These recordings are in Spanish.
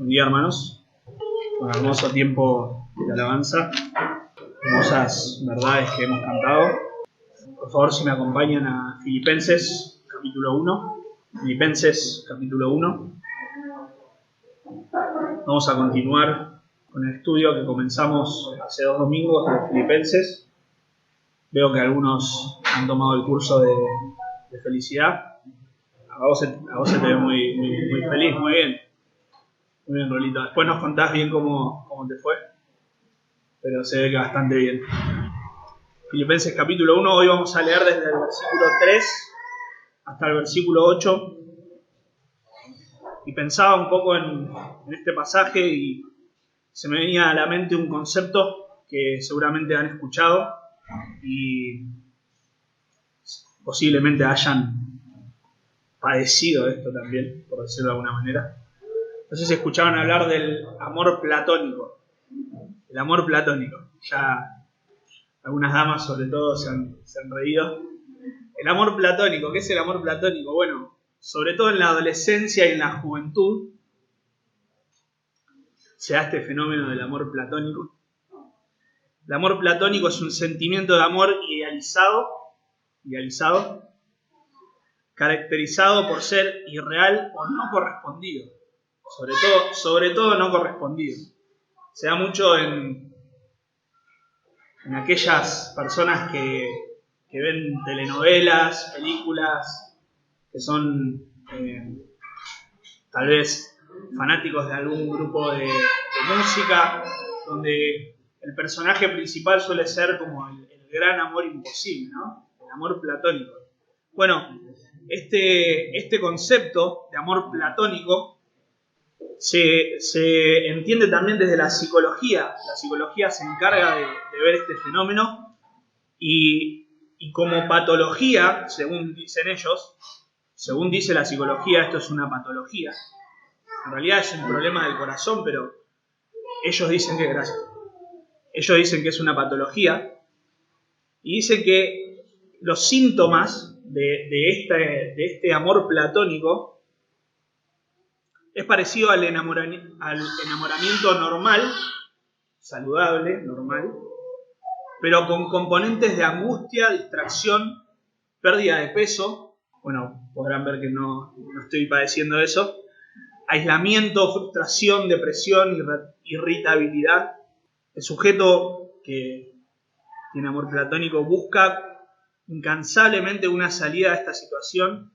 Buen día, hermanos. Un hermoso tiempo de alabanza, hermosas verdades que hemos cantado. Por favor, si me acompañan a Filipenses, capítulo 1. Filipenses, capítulo 1. Vamos a continuar con el estudio que comenzamos hace 2 domingos de Filipenses. Veo que algunos han tomado el curso de felicidad. A vos se te ve muy feliz, muy bien. Muy bien, Rolito. Después nos contás bien cómo te fue, pero se ve que bastante bien. Filipenses capítulo 1, hoy vamos a leer desde el versículo 3 hasta el versículo 8. Y pensaba un poco en este pasaje y se me venía a la mente un concepto que seguramente han escuchado y posiblemente hayan padecido esto también, por decirlo de alguna manera. No sé si escuchaban hablar del amor platónico. El amor platónico. Ya algunas damas sobre todo se han reído. El amor platónico. ¿Qué es el amor platónico? Bueno, sobre todo en la adolescencia y en la juventud se da este fenómeno del amor platónico. El amor platónico es un sentimiento de amor idealizado, caracterizado por ser irreal o no correspondido. Sobre todo no correspondido. Se da mucho en aquellas personas que ven telenovelas, películas, que son tal vez fanáticos de algún grupo de música, donde el personaje principal suele ser como el gran amor imposible, ¿no? El amor platónico. Bueno, este concepto de amor platónico se entiende también desde la psicología. La psicología se encarga de ver este fenómeno y como patología, según dicen ellos, según dice la psicología, esto es una patología. En realidad es un problema del corazón, pero ellos dicen que es una patología y dicen que los síntomas de este amor platónico es parecido al enamoramiento normal, saludable, normal, pero con componentes de angustia, distracción, pérdida de peso. Bueno, podrán ver que no estoy padeciendo eso. Aislamiento, frustración, depresión, irritabilidad. El sujeto que tiene amor platónico busca incansablemente una salida de esta situación,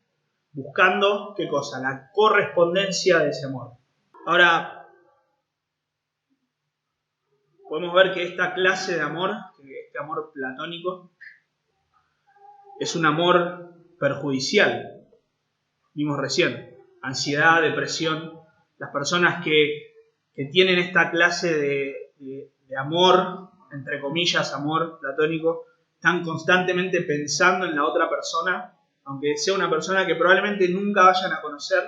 buscando, ¿qué cosa? La correspondencia de ese amor. Ahora, podemos ver que esta clase de amor, este amor platónico, es un amor perjudicial. Vimos recién, ansiedad, depresión. Las personas que tienen esta clase de amor, entre comillas, amor platónico, están constantemente pensando en la otra persona, aunque sea una persona que probablemente nunca vayan a conocer,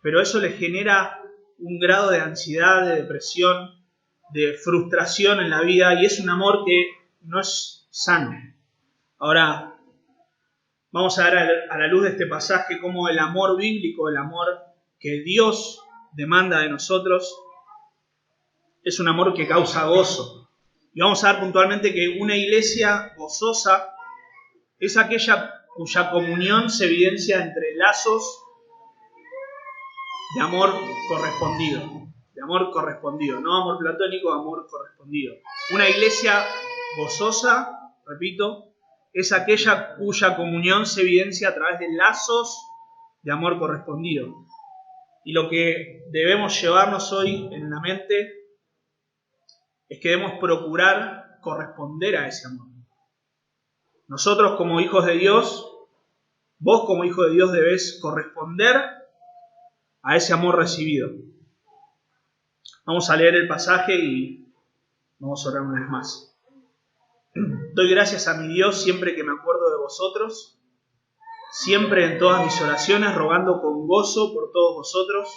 pero eso les genera un grado de ansiedad, de depresión, de frustración en la vida, y es un amor que no es sano. Ahora, vamos a ver a la luz de este pasaje cómo el amor bíblico, el amor que Dios demanda de nosotros, es un amor que causa gozo. Y vamos a ver puntualmente que una iglesia gozosa es aquella cuya comunión se evidencia entre lazos de amor correspondido. De amor correspondido, no amor platónico, amor correspondido. Una iglesia gozosa, repito, es aquella cuya comunión se evidencia a través de lazos de amor correspondido. Y lo que debemos llevarnos hoy en la mente es que debemos procurar corresponder a ese amor. Nosotros como hijos de Dios, vos como hijo de Dios debés corresponder a ese amor recibido. Vamos a leer el pasaje y vamos a orar una vez más. Doy gracias a mi Dios siempre que me acuerdo de vosotros, siempre en todas mis oraciones, rogando con gozo por todos vosotros,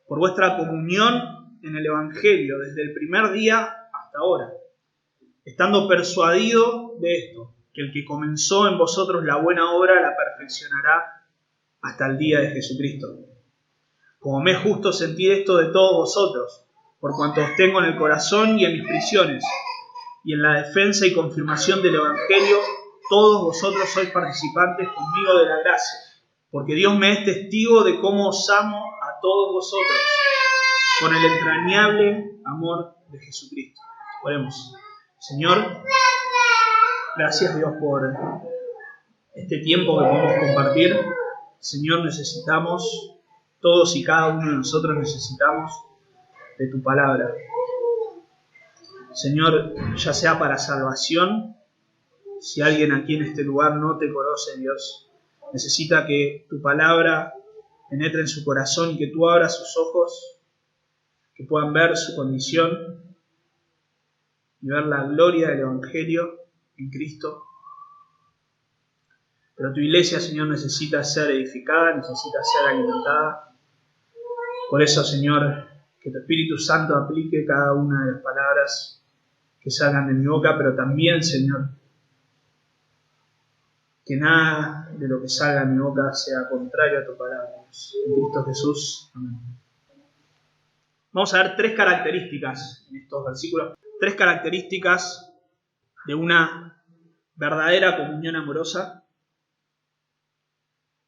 por vuestra comunión en el Evangelio, desde el primer día hasta ahora, estando persuadido de esto, que el que comenzó en vosotros la buena obra la perfeccionará hasta el día de Jesucristo. como me es justo sentir esto de todos vosotros, por cuanto os tengo en el corazón y en mis prisiones, y en la defensa y confirmación del Evangelio, todos vosotros sois participantes conmigo de la gracia, porque Dios me es testigo de cómo os amo a todos vosotros, con el entrañable amor de Jesucristo. Oremos. Señor, gracias Dios por este tiempo que podemos compartir. Señor, necesitamos, todos y cada uno de nosotros necesitamos de tu palabra. Señor, ya sea para salvación, si alguien aquí en este lugar no te conoce, Dios, necesita que tu palabra penetre en su corazón y que tú abras sus ojos, que puedan ver su condición y ver la gloria del Evangelio en Cristo. Pero tu iglesia, Señor, necesita ser edificada, necesita ser alimentada. Por eso, Señor, que tu Espíritu Santo aplique cada una de las palabras que salgan de mi boca, pero también, Señor, que nada de lo que salga de mi boca sea contrario a tu palabra. En Cristo Jesús. Amén. Vamos a ver 3 características en estos versículos. 3 características de una verdadera comunión amorosa.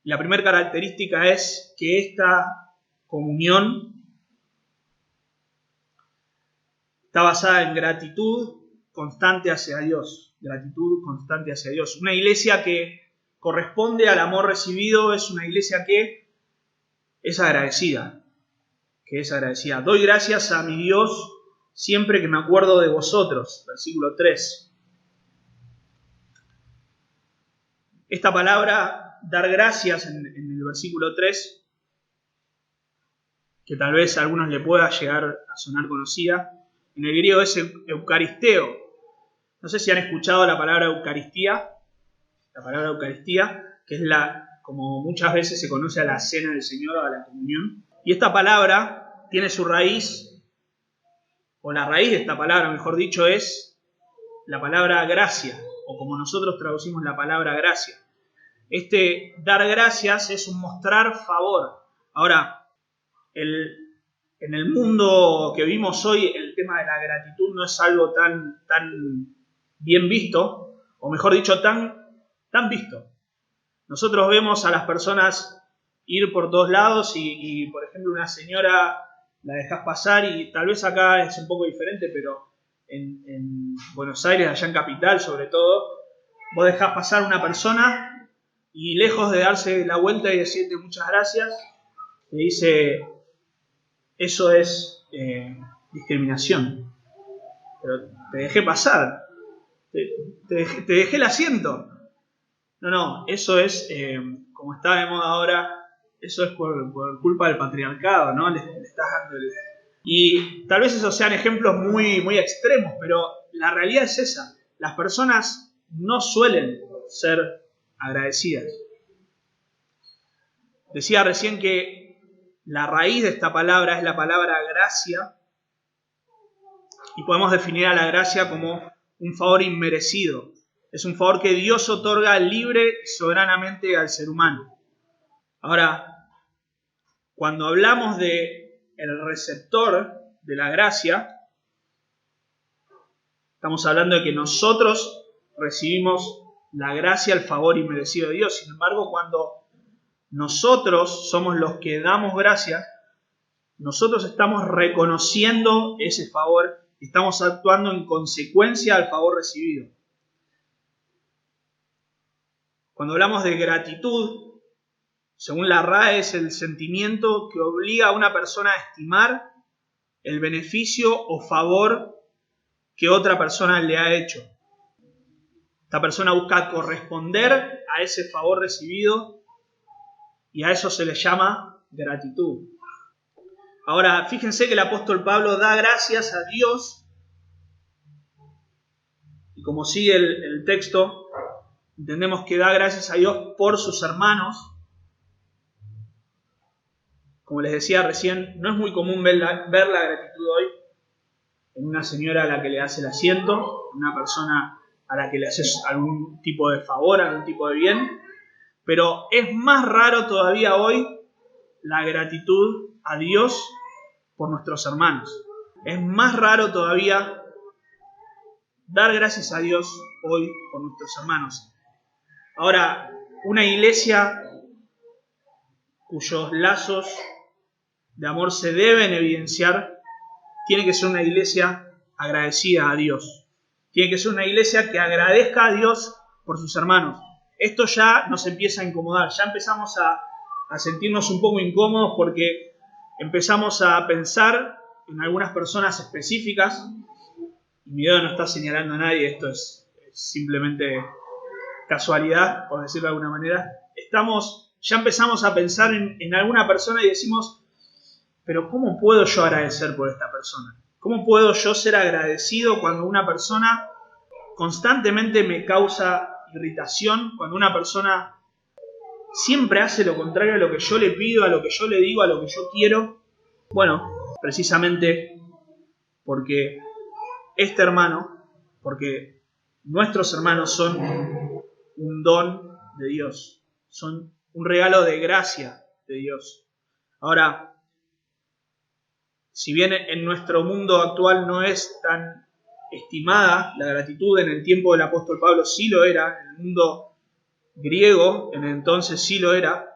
La primera característica es que esta comunión está basada en gratitud constante hacia Dios. Gratitud constante hacia Dios. Una iglesia que corresponde al amor recibido es una iglesia que es agradecida. Doy gracias a mi Dios siempre que me acuerdo de vosotros. Versículo 3. Esta palabra, dar gracias, en el versículo 3, que tal vez a algunos le pueda llegar a sonar conocida, en el griego es eucaristeo. No sé si han escuchado la palabra Eucaristía. La palabra Eucaristía, que es como muchas veces se conoce a la cena del Señor o a la comunión. Y esta palabra tiene su raíz, o la raíz de esta palabra, mejor dicho, es la palabra gracia, o como nosotros traducimos la palabra gracia. Este dar gracias es un mostrar favor. Ahora, en el mundo que vivimos hoy, el tema de la gratitud no es algo tan bien visto, o mejor dicho, tan visto. Nosotros vemos a las personas ir por todos lados y por ejemplo, una señora la dejás pasar y tal vez acá es un poco diferente, pero en Buenos Aires, allá en Capital sobre todo, vos dejás pasar a una persona y lejos de darse la vuelta y decirte muchas gracias, te dice, eso es discriminación. Pero te dejé pasar, te dejé el asiento. No, eso es, como está de moda ahora, eso es por culpa del patriarcado, ¿no? Le estás dando Y tal vez esos sean ejemplos muy, muy extremos, pero la realidad es esa. Las personas no suelen ser agradecidas. Decía recién que la raíz de esta palabra es la palabra gracia, y podemos definir a la gracia como un favor inmerecido. Es un favor que Dios otorga libre y soberanamente al ser humano. Ahora, cuando hablamos de el receptor de la gracia, estamos hablando de que nosotros recibimos la gracia, el favor inmerecido de Dios. Sin embargo, cuando nosotros somos los que damos gracia, nosotros estamos reconociendo ese favor, estamos actuando en consecuencia al favor recibido. Cuando hablamos de gratitud, según la RAE, es el sentimiento que obliga a una persona a estimar el beneficio o favor que otra persona le ha hecho. Esta persona busca corresponder a ese favor recibido y a eso se le llama gratitud. Ahora, fíjense que el apóstol Pablo da gracias a Dios y como sigue el texto, entendemos que da gracias a Dios por sus hermanos. Como les decía recién, no es muy común ver la gratitud hoy en una señora a la que le das el asiento, en una persona a la que le haces algún tipo de favor, algún tipo de bien, pero es más raro todavía hoy la gratitud a Dios por nuestros hermanos. Es más raro todavía dar gracias a Dios hoy por nuestros hermanos. Ahora, una iglesia cuyos lazos de amor se deben evidenciar, tiene que ser una iglesia agradecida a Dios. Tiene que ser una iglesia que agradezca a Dios por sus hermanos. Esto ya nos empieza a incomodar, ya empezamos a sentirnos un poco incómodos porque empezamos a pensar en algunas personas específicas. Mi dedo no está señalando a nadie, esto es simplemente casualidad, por decirlo de alguna manera. Ya empezamos a pensar en alguna persona y decimos, pero ¿cómo puedo yo agradecer por esta persona? ¿Cómo puedo yo ser agradecido cuando una persona constantemente me causa irritación, cuando una persona siempre hace lo contrario a lo que yo le pido, a lo que yo le digo, a lo que yo quiero? Bueno, precisamente porque porque nuestros hermanos son un don de Dios, son un regalo de gracia de Dios. Ahora, si bien en nuestro mundo actual no es tan estimada la gratitud, en el tiempo del apóstol Pablo sí lo era, en el mundo griego en el entonces sí lo era,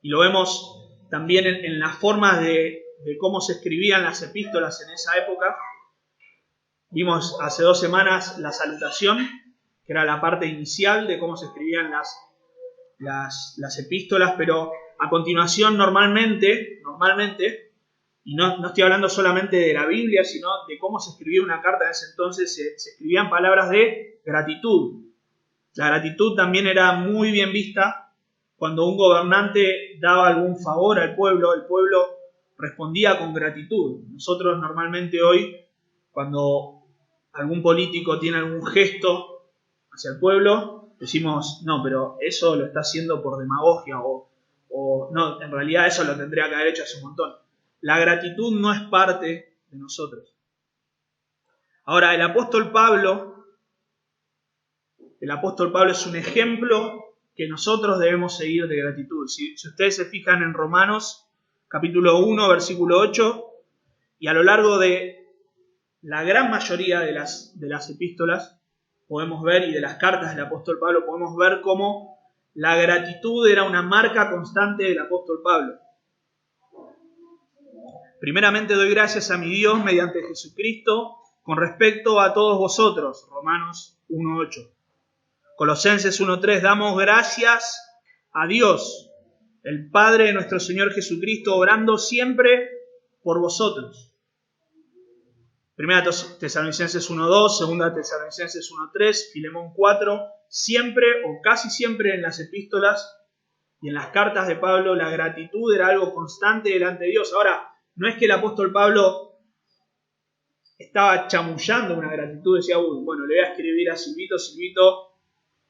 y lo vemos también en las formas de cómo se escribían las epístolas en esa época. Vimos hace 2 semanas la salutación, que era la parte inicial de cómo se escribían las epístolas, pero a continuación normalmente, y no estoy hablando solamente de la Biblia, sino de cómo se escribía una carta en ese entonces, se escribían palabras de gratitud. La gratitud también era muy bien vista cuando un gobernante daba algún favor al pueblo, el pueblo respondía con gratitud. Nosotros normalmente hoy, cuando algún político tiene algún gesto hacia el pueblo, decimos, no, pero eso lo está haciendo por demagogia, o no, en realidad eso lo tendría que haber hecho hace un montón. La gratitud no es parte de nosotros. Ahora, el apóstol Pablo es un ejemplo que nosotros debemos seguir de gratitud. Si ustedes se fijan en Romanos, capítulo 1, versículo 8, y a lo largo de la gran mayoría de las epístolas podemos ver, y de las cartas del apóstol Pablo, podemos ver cómo la gratitud era una marca constante del apóstol Pablo. Primeramente doy gracias a mi Dios mediante Jesucristo con respecto a todos vosotros. Romanos 1:8. Colosenses 1:3. Damos gracias a Dios, el Padre de nuestro Señor Jesucristo, orando siempre por vosotros. Primera Tesalonicenses 1:2, Segunda Tesalonicenses 1:3, Filemón 4. Siempre o casi siempre en las epístolas y en las cartas de Pablo la gratitud era algo constante delante de Dios. Ahora, no es que el apóstol Pablo estaba chamullando una gratitud, decía, bueno, le voy a escribir a Silvito,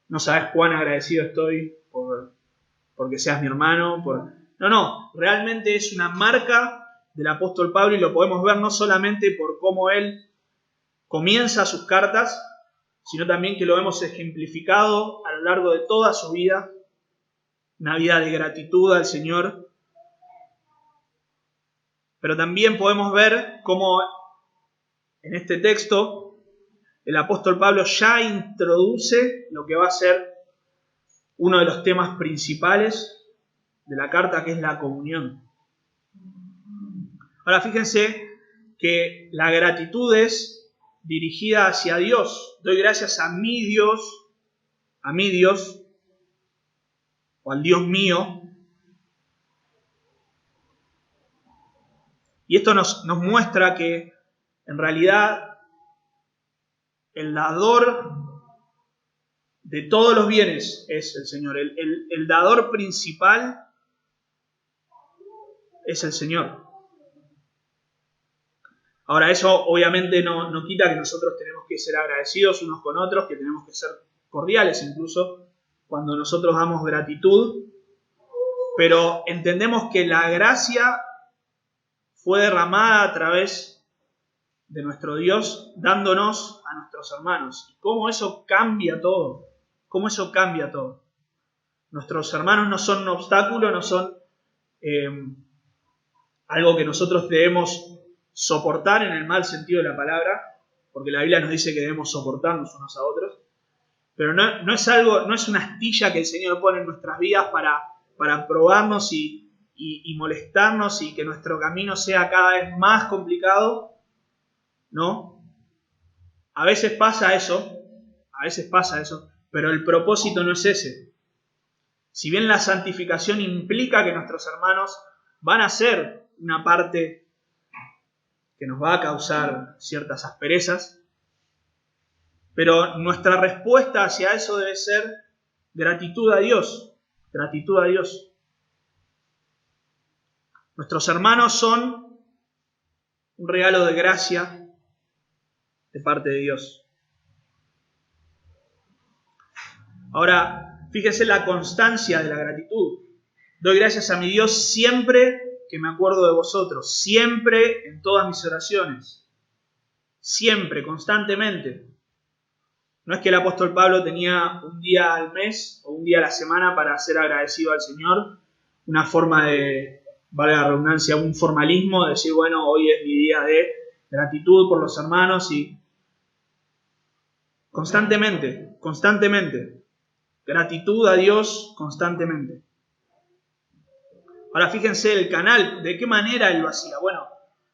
no sabes cuán agradecido estoy porque seas mi hermano. No, realmente es una marca del apóstol Pablo y lo podemos ver no solamente por cómo él comienza sus cartas, sino también que lo hemos ejemplificado a lo largo de toda su vida, una vida de gratitud al Señor. Pero también podemos ver cómo en este texto el apóstol Pablo ya introduce lo que va a ser uno de los temas principales de la carta, que es la comunión. Ahora fíjense que la gratitud es dirigida hacia Dios. Doy gracias a mi Dios, o al Dios mío. Y esto nos muestra que en realidad el dador de todos los bienes es el Señor. El dador principal es el Señor. Ahora, eso obviamente no quita que nosotros tenemos que ser agradecidos unos con otros, que tenemos que ser cordiales incluso cuando nosotros damos gratitud, pero entendemos que la gracia fue derramada a través de nuestro Dios, dándonos a nuestros hermanos. ¿Y cómo eso cambia todo? Nuestros hermanos no son un obstáculo, no son algo que nosotros debemos soportar en el mal sentido de la palabra, porque la Biblia nos dice que debemos soportarnos unos a otros, pero no es algo, no es una astilla que el Señor pone en nuestras vidas para probarnos y molestarnos y que nuestro camino sea cada vez más complicado, ¿no? A veces pasa eso, pero el propósito no es ese. Si bien la santificación implica que nuestros hermanos van a ser una parte que nos va a causar ciertas asperezas, pero nuestra respuesta hacia eso debe ser gratitud a Dios, gratitud a Dios. Nuestros hermanos son un regalo de gracia de parte de Dios. Ahora, fíjese la constancia de la gratitud. Doy gracias a mi Dios siempre que me acuerdo de vosotros, siempre en todas mis oraciones, siempre, constantemente. No es que el apóstol Pablo tenía un día al mes o un día a la semana para ser agradecido al Señor, una forma de, valga la redundancia, un formalismo, de decir, bueno, hoy es mi día de gratitud por los hermanos y constantemente, gratitud a Dios constantemente. Ahora fíjense el canal, de qué manera él lo hacía. Bueno,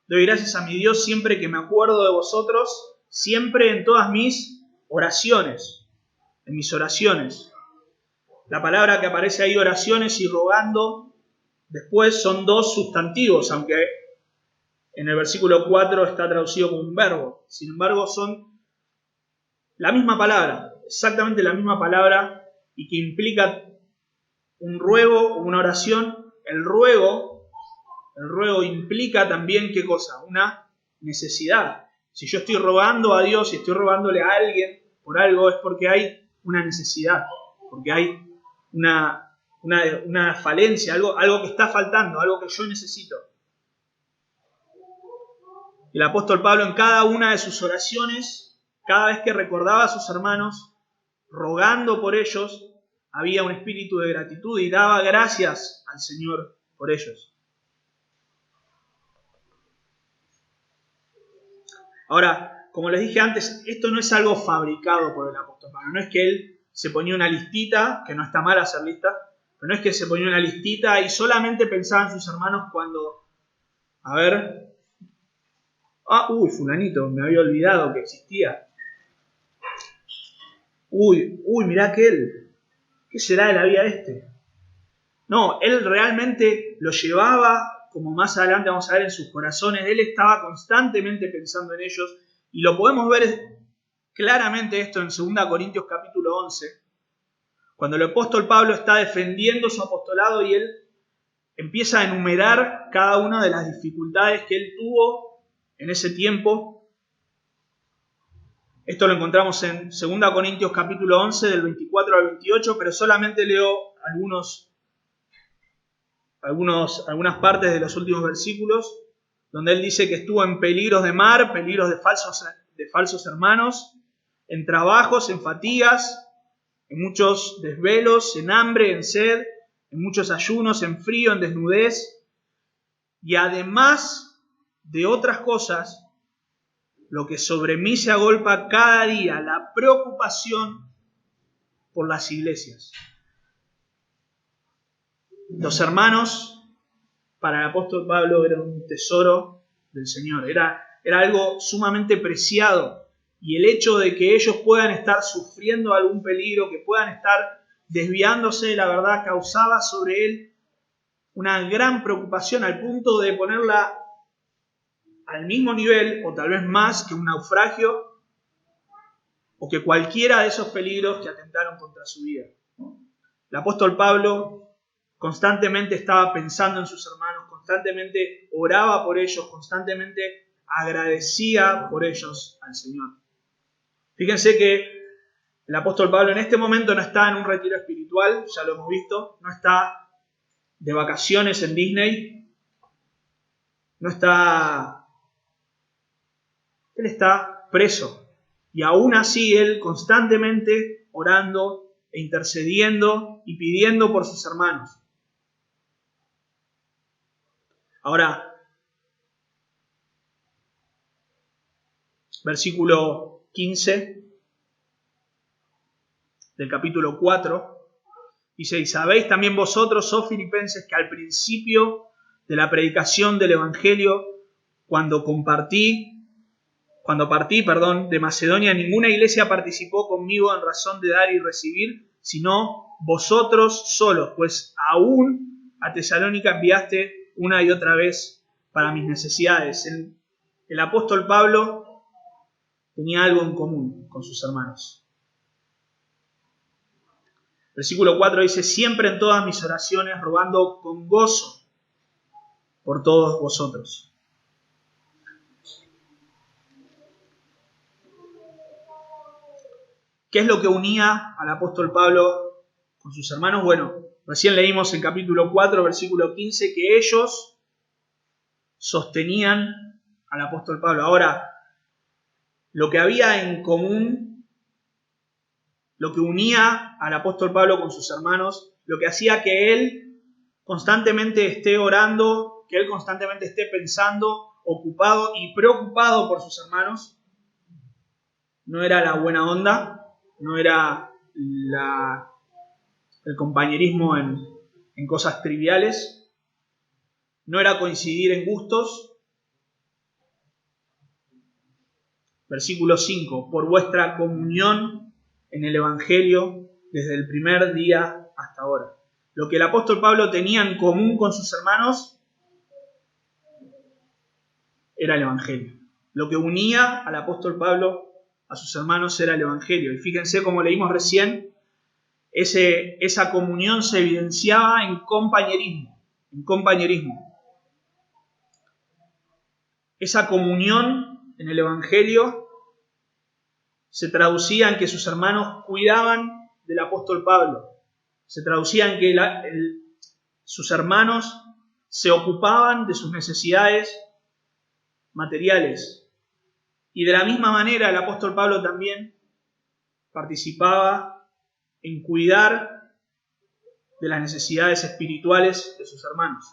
doy gracias a mi Dios siempre que me acuerdo de vosotros, siempre en todas mis oraciones, en mis oraciones. La palabra que aparece ahí, oraciones y rogando, después son dos sustantivos, aunque en el versículo 4 está traducido como un verbo. Sin embargo, son la misma palabra, exactamente la misma palabra, y que implica un ruego o una oración. El ruego implica también, ¿qué cosa? Una necesidad. Si yo estoy rogando a Dios, si estoy rogándole a alguien por algo, es porque hay una necesidad, porque hay una falencia, algo que está faltando, algo que yo necesito. El apóstol Pablo en cada una de sus oraciones, cada vez que recordaba a sus hermanos, rogando por ellos, había un espíritu de gratitud y daba gracias al Señor por ellos. Ahora, como les dije antes, esto no es algo fabricado por el apóstol Pablo. No es que él se ponía una listita, que no está mal hacer listas, pero no es que se ponía una listita y solamente pensaba en sus hermanos cuando, fulanito, me había olvidado que existía. Mirá aquel, ¿qué será de la vida este? No, él realmente lo llevaba, como más adelante vamos a ver, en sus corazones. Él estaba constantemente pensando en ellos y lo podemos ver claramente esto en 2 Corintios capítulo 11, cuando el apóstol Pablo está defendiendo su apostolado y él empieza a enumerar cada una de las dificultades que él tuvo en ese tiempo. Esto lo encontramos en 2 Corintios capítulo 11, del 24 al 28, pero solamente leo algunas partes de los últimos versículos, donde él dice que estuvo en peligros de mar, peligros de falsos hermanos, en trabajos, en fatigas, en muchos desvelos, en hambre, en sed, en muchos ayunos, en frío, en desnudez, y además de otras cosas, lo que sobre mí se agolpa cada día, la preocupación por las iglesias. Los hermanos, para el apóstol Pablo, eran un tesoro del Señor, era algo sumamente preciado, y el hecho de que ellos puedan estar sufriendo algún peligro, que puedan estar desviándose de la verdad, causaba sobre él una gran preocupación al punto de ponerla al mismo nivel, o tal vez más, que un naufragio, o que cualquiera de esos peligros que atentaron contra su vida. El apóstol Pablo constantemente estaba pensando en sus hermanos, constantemente oraba por ellos, constantemente agradecía por ellos al Señor. Fíjense que el apóstol Pablo en este momento no está en un retiro espiritual, ya lo hemos visto, no está de vacaciones en Disney, él está preso. Y aún así él constantemente orando e intercediendo y pidiendo por sus hermanos. Ahora, versículo 15 del capítulo 4. Dice, y sabéis también vosotros, oh filipenses, que al principio de la predicación del Evangelio, cuando partí de Macedonia, ninguna iglesia participó conmigo en razón de dar y recibir, sino vosotros solos, pues aún a Tesalónica enviaste una y otra vez para mis necesidades. El apóstol Pablo tenía algo en común con sus hermanos. Versículo 4 dice, siempre en todas mis oraciones rogando con gozo por todos vosotros. ¿Qué es lo que unía al apóstol Pablo con sus hermanos? Bueno, recién leímos en capítulo 4, versículo 15, que ellos sostenían al apóstol Pablo. Ahora, lo que había en común, lo que unía al apóstol Pablo con sus hermanos, lo que hacía que él constantemente esté orando, que él constantemente esté pensando, ocupado y preocupado por sus hermanos, no era la buena onda, no era el compañerismo en cosas triviales, no era coincidir en gustos. Versículo 5, por vuestra comunión en el Evangelio desde el primer día hasta ahora. Lo que el apóstol Pablo tenía en común con sus hermanos era el Evangelio. Lo que unía al apóstol Pablo a sus hermanos era el Evangelio. Y fíjense, como leímos recién, esa comunión se evidenciaba en compañerismo. Esa comunión en el Evangelio se traducía en que sus hermanos cuidaban del apóstol Pablo. Se traducía en que sus hermanos se ocupaban de sus necesidades materiales. Y de la misma manera el apóstol Pablo también participaba en cuidar de las necesidades espirituales de sus hermanos.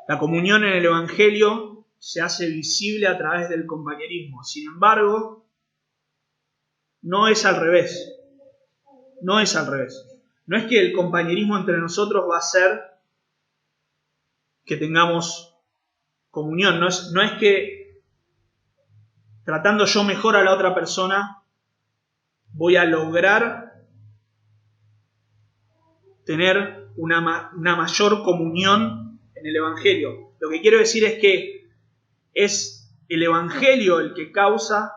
La comunión en el Evangelio se hace visible a través del compañerismo. Sin embargo, no es al revés. No es al revés. No es que el compañerismo entre nosotros va a hacer que tengamos comunión. No es que tratando yo mejor a la otra persona voy a lograr tener una mayor comunión en el Evangelio. Lo que quiero decir es que es el Evangelio el que causa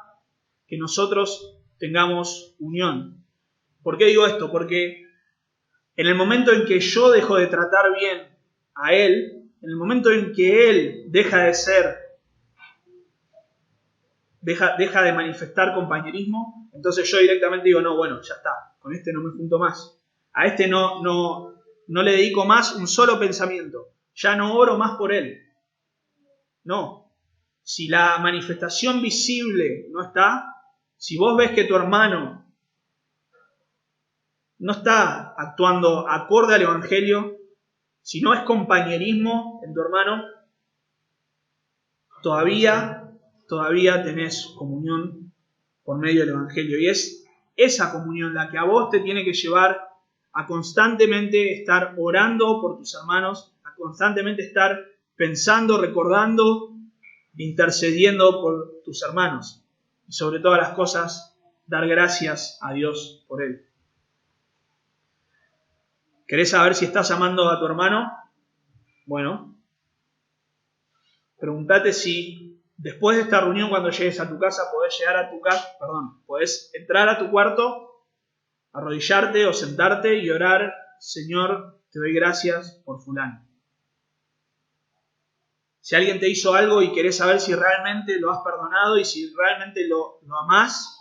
que nosotros tengamos unión. ¿Por qué digo esto? Porque en el momento en que yo dejo de tratar bien a él, en el momento en que él deja de manifestar compañerismo, entonces yo directamente digo, no, bueno, ya está, con este no me junto más. A este no le dedico más un solo pensamiento. Ya no oro más por él. No. Si la manifestación visible no está, si vos ves que tu hermano no está actuando acorde al Evangelio, si no es compañerismo en tu hermano, todavía tenés comunión por medio del Evangelio. Y es esa comunión la que a vos te tiene que llevar a constantemente estar orando por tus hermanos, a constantemente estar pensando, recordando, intercediendo por tus hermanos. Y sobre todas las cosas, dar gracias a Dios por él. ¿Querés saber si estás amando a tu hermano? Bueno, pregúntate si después de esta reunión, cuando llegues a tu casa, podés entrar a tu cuarto, arrodillarte o sentarte y orar, Señor, te doy gracias por fulano. Si alguien te hizo algo y querés saber si realmente lo has perdonado y si realmente lo amás,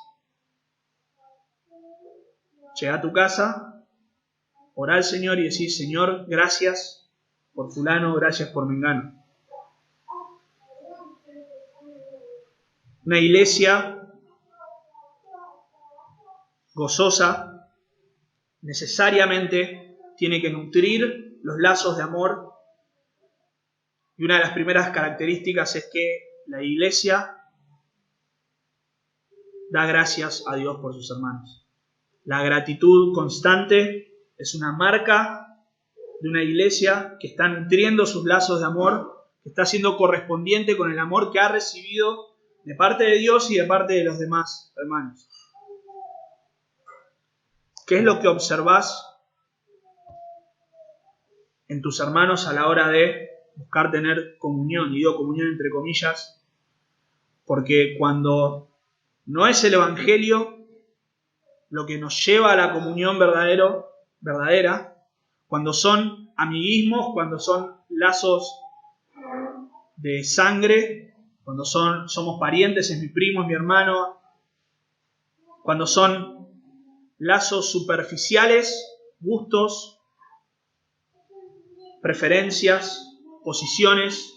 llega a tu casa, orá al Señor y decís, Señor, gracias por fulano, gracias por mengano. Una iglesia gozosa necesariamente tiene que nutrir los lazos de amor. Y una de las primeras características es que la iglesia da gracias a Dios por sus hermanos. La gratitud constante es una marca de una iglesia que está nutriendo sus lazos de amor, que está siendo correspondiente con el amor que ha recibido de parte de Dios y de parte de los demás hermanos. ¿Qué es lo que observás en tus hermanos a la hora de buscar tener comunión? Y digo comunión entre comillas, porque cuando no es el Evangelio lo que nos lleva a la comunión verdadera, cuando son amiguismos, cuando son lazos de sangre, cuando somos parientes, es mi primo, es mi hermano, cuando son lazos superficiales, gustos, preferencias, posiciones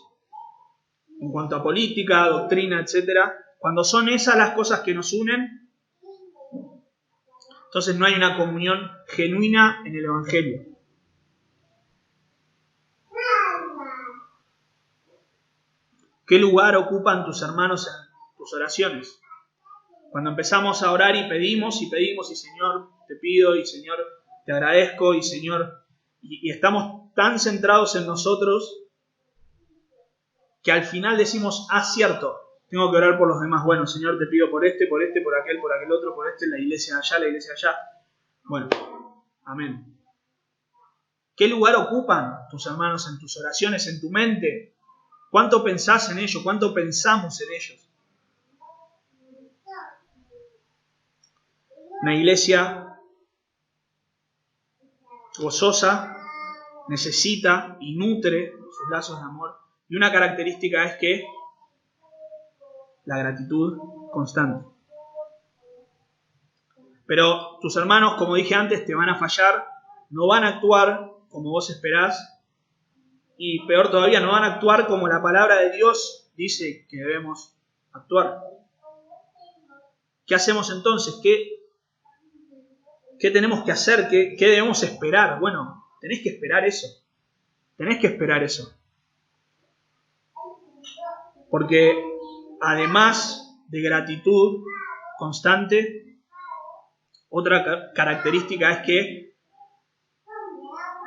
en cuanto a política, doctrina, etc. Cuando son esas las cosas que nos unen, entonces no hay una comunión genuina en el Evangelio. ¿Qué lugar ocupan tus hermanos en tus oraciones? Cuando empezamos a orar y pedimos, y Señor, te pido, y Señor, te agradezco, y Señor, y estamos tan centrados en nosotros que al final decimos, cierto, tengo que orar por los demás. Bueno, Señor, te pido por este, por aquel otro, por la iglesia allá, la iglesia allá. Bueno, amén. ¿Qué lugar ocupan tus hermanos en tus oraciones, en tu mente? ¿Cuánto pensás en ellos? ¿Cuánto pensamos en ellos? Una iglesia gozosa necesita y nutre sus lazos de amor. Y una característica es que la gratitud constante. Pero tus hermanos, como dije antes, te van a fallar, no van a actuar como vos esperás, y peor todavía, no van a actuar como la palabra de Dios dice que debemos actuar. ¿Qué hacemos entonces? ¿Qué tenemos que hacer? ¿Qué debemos esperar? Bueno, tenés que esperar eso. Tenés que esperar eso. Porque además de gratitud constante, otra característica es que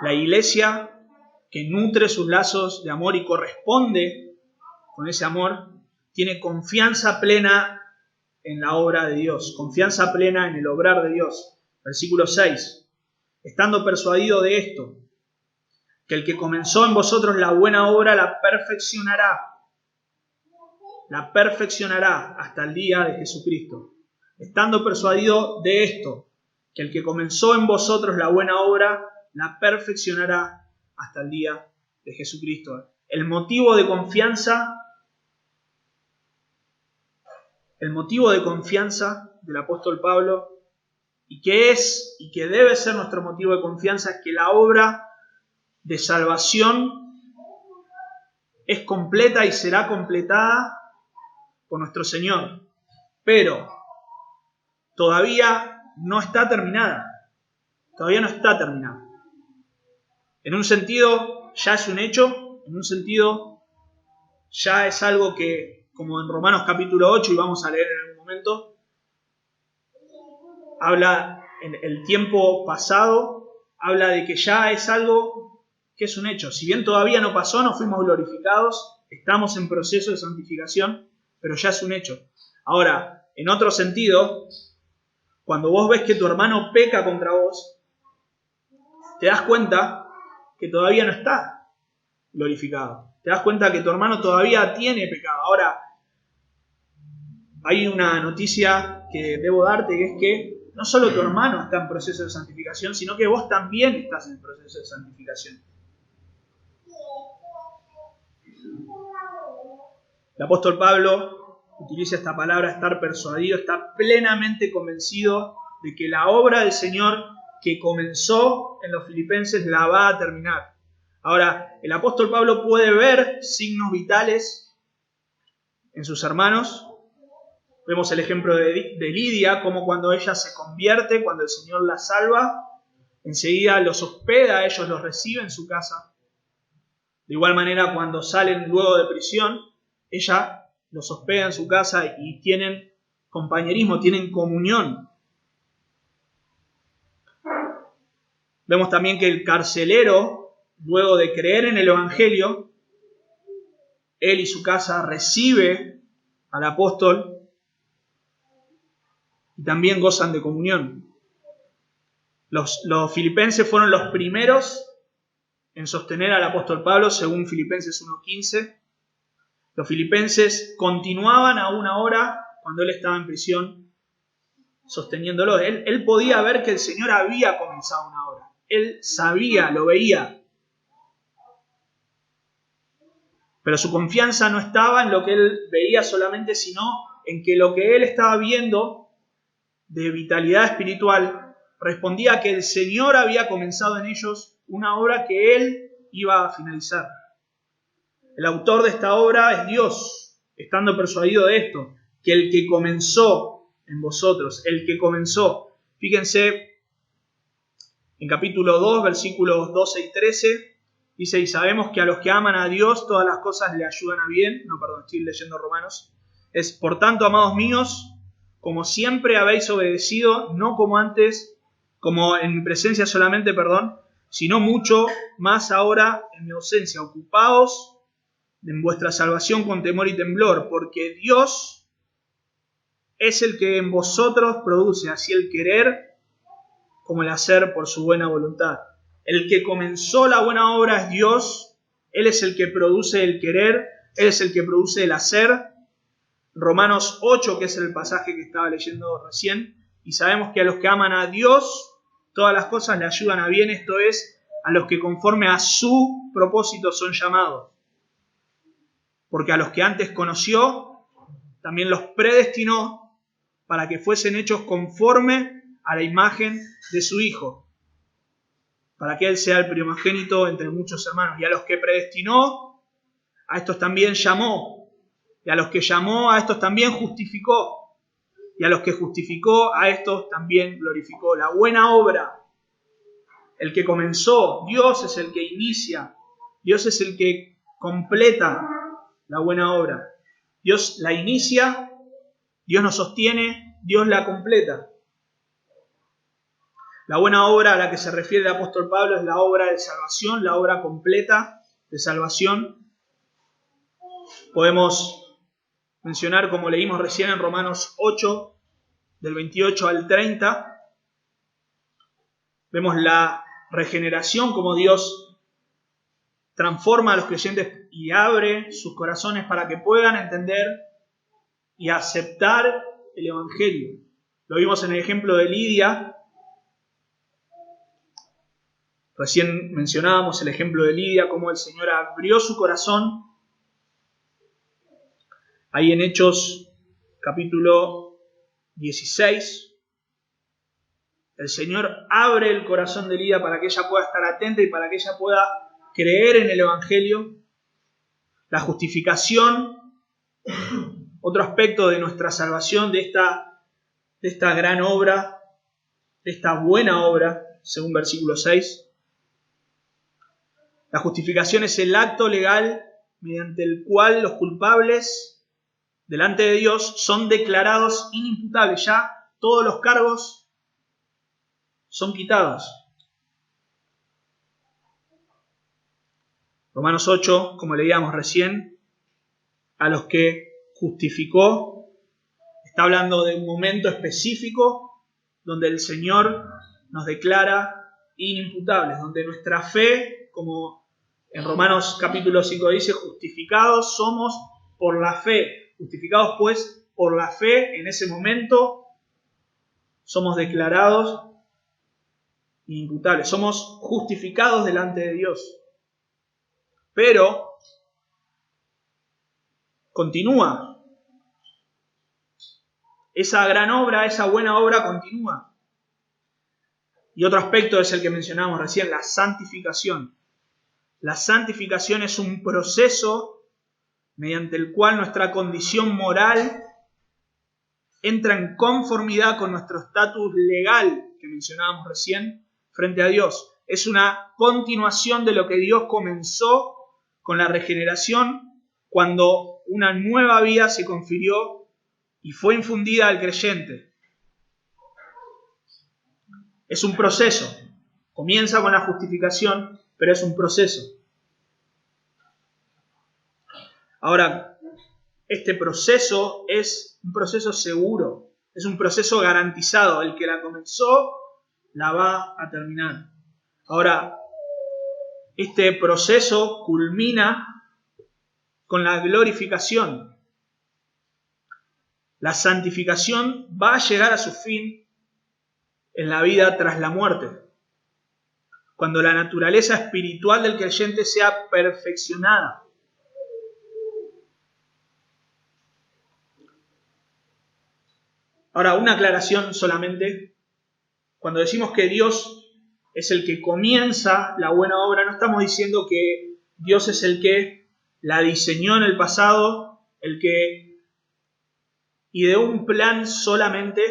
la iglesia que nutre sus lazos de amor y corresponde con ese amor, tiene confianza plena en la obra de Dios, confianza plena en el obrar de Dios. Versículo 6. Estando persuadido de esto, que el que comenzó en vosotros la buena obra la perfeccionará hasta el día de Jesucristo. Estando persuadido de esto, que el que comenzó en vosotros la buena obra la perfeccionará hasta el día de Jesucristo. El motivo de confianza del apóstol Pablo, y que es y que debe ser nuestro motivo de confianza, es que la obra de salvación es completa y será completada por nuestro Señor. Pero todavía no está terminada. Todavía no está terminada. En un sentido ya es un hecho, en un sentido ya es algo que, como en Romanos capítulo 8, y vamos a leer en algún momento, habla en el tiempo pasado, habla de que ya es algo que es un hecho. Si bien todavía no pasó, no fuimos glorificados, estamos en proceso de santificación, pero ya es un hecho. Ahora, en otro sentido, cuando vos ves que tu hermano peca contra vos, te das cuenta que todavía no está glorificado. Te das cuenta que tu hermano todavía tiene pecado. Ahora, hay una noticia que debo darte, que es que no solo tu hermano está en proceso de santificación, sino que vos también estás en proceso de santificación. El apóstol Pablo utiliza esta palabra, estar persuadido, está plenamente convencido de que la obra del Señor que comenzó en los filipenses la va a terminar. Ahora, el apóstol Pablo puede ver signos vitales en sus hermanos. Vemos el ejemplo de Lidia, como cuando ella se convierte, cuando el Señor la salva, enseguida los hospeda, ellos los recibe en su casa. De igual manera, cuando salen luego de prisión, ella los hospeda en su casa y tienen compañerismo, tienen comunión. Vemos también que el carcelero, luego de creer en el Evangelio, él y su casa recibe al apóstol y también gozan de comunión. Los filipenses fueron los primeros en sostener al apóstol Pablo, según Filipenses 1:15. Los filipenses continuaban aún ahora, cuando él estaba en prisión, sosteniéndolo. Él podía ver que el Señor había comenzado una obra. Él sabía, lo veía. Pero su confianza no estaba en lo que él veía solamente, sino en que lo que él estaba viendo de vitalidad espiritual respondía a que el Señor había comenzado en ellos una obra que él iba a finalizar. El autor de esta obra es Dios, estando persuadido de esto, que el que comenzó en vosotros, el que comenzó. Fíjense, en capítulo 2, versículos 12 y 13, dice, y sabemos que a los que aman a Dios todas las cosas le ayudan a bien. Estoy leyendo Romanos. Es, por tanto, amados míos, como siempre habéis obedecido, no como antes, como en mi presencia solamente, sino mucho más ahora en mi ausencia. Ocupaos en vuestra salvación con temor y temblor, porque Dios es el que en vosotros produce así el querer como el hacer por su buena voluntad. El que comenzó la buena obra es Dios. Él es el que produce el querer, Él es el que produce el hacer. Romanos 8, que es el pasaje que estaba leyendo recién, y sabemos que a los que aman a Dios, todas las cosas le ayudan a bien, esto es, a los que conforme a su propósito son llamados. Porque a los que antes conoció, también los predestinó para que fuesen hechos conforme a la imagen de su Hijo, para que Él sea el primogénito entre muchos hermanos. Y a los que predestinó, a estos también llamó. Y a los que llamó, a estos también justificó. Y a los que justificó, a estos también glorificó. La buena obra, el que comenzó, Dios es el que inicia. Dios es el que completa la buena obra. Dios la inicia, Dios nos sostiene, Dios la completa. La buena obra a la que se refiere el apóstol Pablo es la obra de salvación, la obra completa de salvación. Podemos mencionar, como leímos recién en Romanos 8, del 28 al 30, vemos la regeneración, como Dios transforma a los creyentes y abre sus corazones para que puedan entender y aceptar el Evangelio. Lo vimos en el ejemplo de Lidia. Recién mencionábamos el ejemplo de Lidia, cómo el Señor abrió su corazón. Ahí en Hechos capítulo 16, el Señor abre el corazón de Lidia para que ella pueda estar atenta y para que ella pueda creer en el Evangelio. La justificación, otro aspecto de nuestra salvación, de esta gran obra, de esta buena obra, según versículo 6. La justificación es el acto legal mediante el cual los culpables delante de Dios son declarados inimputables. Ya todos los cargos son quitados. Romanos 8, como leíamos recién, a los que justificó, está hablando de un momento específico donde el Señor nos declara inimputables, donde nuestra fe, como en Romanos capítulo 5 dice, justificados somos por la fe. Justificados pues por la fe, en ese momento somos declarados inimputables. Somos justificados delante de Dios. Pero continúa. Esa gran obra, esa buena obra continúa. Y otro aspecto es el que mencionamos recién, la santificación. La santificación es un proceso mediante el cual nuestra condición moral entra en conformidad con nuestro estatus legal que mencionábamos recién frente a Dios. Es una continuación de lo que Dios comenzó con la regeneración cuando una nueva vida se confirió y fue infundida al creyente. Es un proceso. Comienza con la justificación, pero es un proceso. Ahora, este proceso es un proceso seguro, es un proceso garantizado. El que la comenzó, la va a terminar. Ahora, este proceso culmina con la glorificación. La santificación va a llegar a su fin en la vida tras la muerte, cuando la naturaleza espiritual del creyente sea perfeccionada. Ahora, una aclaración solamente. Cuando decimos que Dios es el que comienza la buena obra, no estamos diciendo que Dios es el que la diseñó en el pasado, el que ideó un plan solamente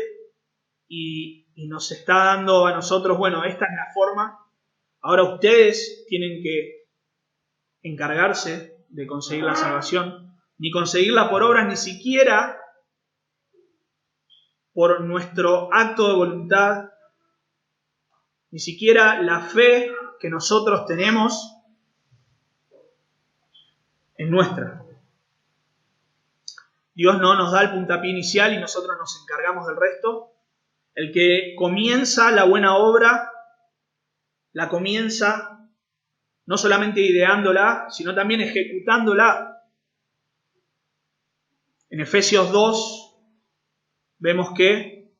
y nos está dando a nosotros, bueno, esta es la forma. Ahora ustedes tienen que encargarse de conseguir la salvación, ni conseguirla por obras, ni siquiera por nuestro acto de voluntad, ni siquiera la fe que nosotros tenemos es nuestra. Dios no nos da el puntapié inicial y nosotros nos encargamos del resto. El que comienza la buena obra, la comienza no solamente ideándola, sino también ejecutándola. En Efesios 2 vemos que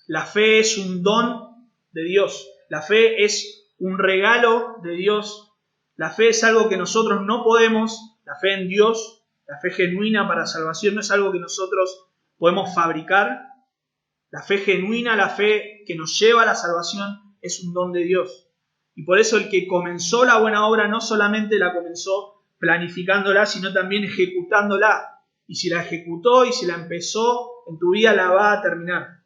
la fe es un don de Dios. La fe es un regalo de Dios. La fe es algo que nosotros no podemos. La fe en Dios, la fe genuina para salvación, no es algo que nosotros podemos fabricar. La fe genuina, la fe que nos lleva a la salvación, es un don de Dios. Y por eso el que comenzó la buena obra no solamente la comenzó planificándola, sino también ejecutándola. Y si la ejecutó y si la empezó en tu vida, la va a terminar.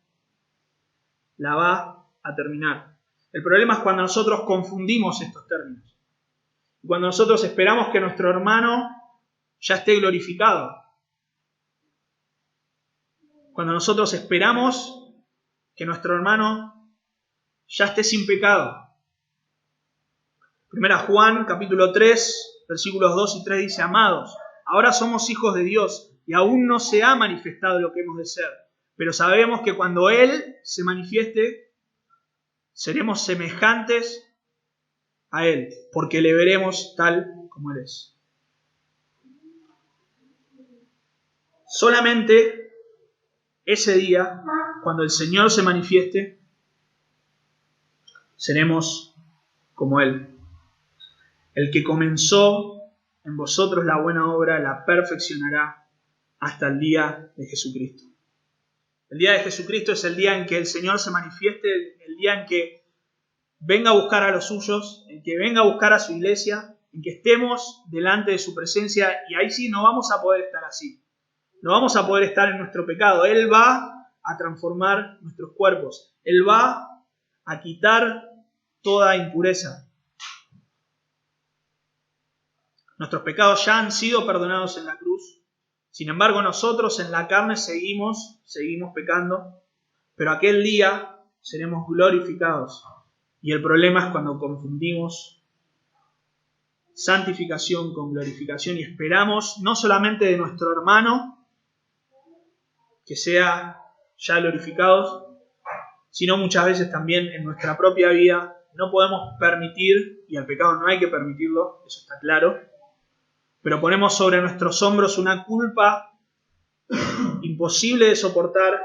La va a terminar. El problema es cuando nosotros confundimos estos términos. Cuando nosotros esperamos que nuestro hermano ya esté glorificado. Cuando nosotros esperamos que nuestro hermano ya esté sin pecado. Primera Juan, capítulo 3, versículos 2 y 3 dice: Amados, ahora somos hijos de Dios y aún no se ha manifestado lo que hemos de ser. Pero sabemos que cuando Él se manifieste, seremos semejantes a Él, porque le veremos tal como Él es. Solamente ese día, cuando el Señor se manifieste, seremos como Él. El que comenzó en vosotros la buena obra la perfeccionará hasta el día de Jesucristo. El día de Jesucristo es el día en que el Señor se manifieste, el día en que venga a buscar a los suyos, en que venga a buscar a su iglesia, en que estemos delante de su presencia, y ahí sí no vamos a poder estar así. No vamos a poder estar en nuestro pecado. Él va a transformar nuestros cuerpos. Él va a quitar toda impureza. Nuestros pecados ya han sido perdonados en la cruz. Sin embargo, nosotros en la carne seguimos pecando, pero aquel día seremos glorificados. Y el problema es cuando confundimos santificación con glorificación y esperamos no solamente de nuestro hermano que sea ya glorificado, sino muchas veces también en nuestra propia vida. No podemos permitir, y al pecado no hay que permitirlo, eso está claro, pero ponemos sobre nuestros hombros una culpa imposible de soportar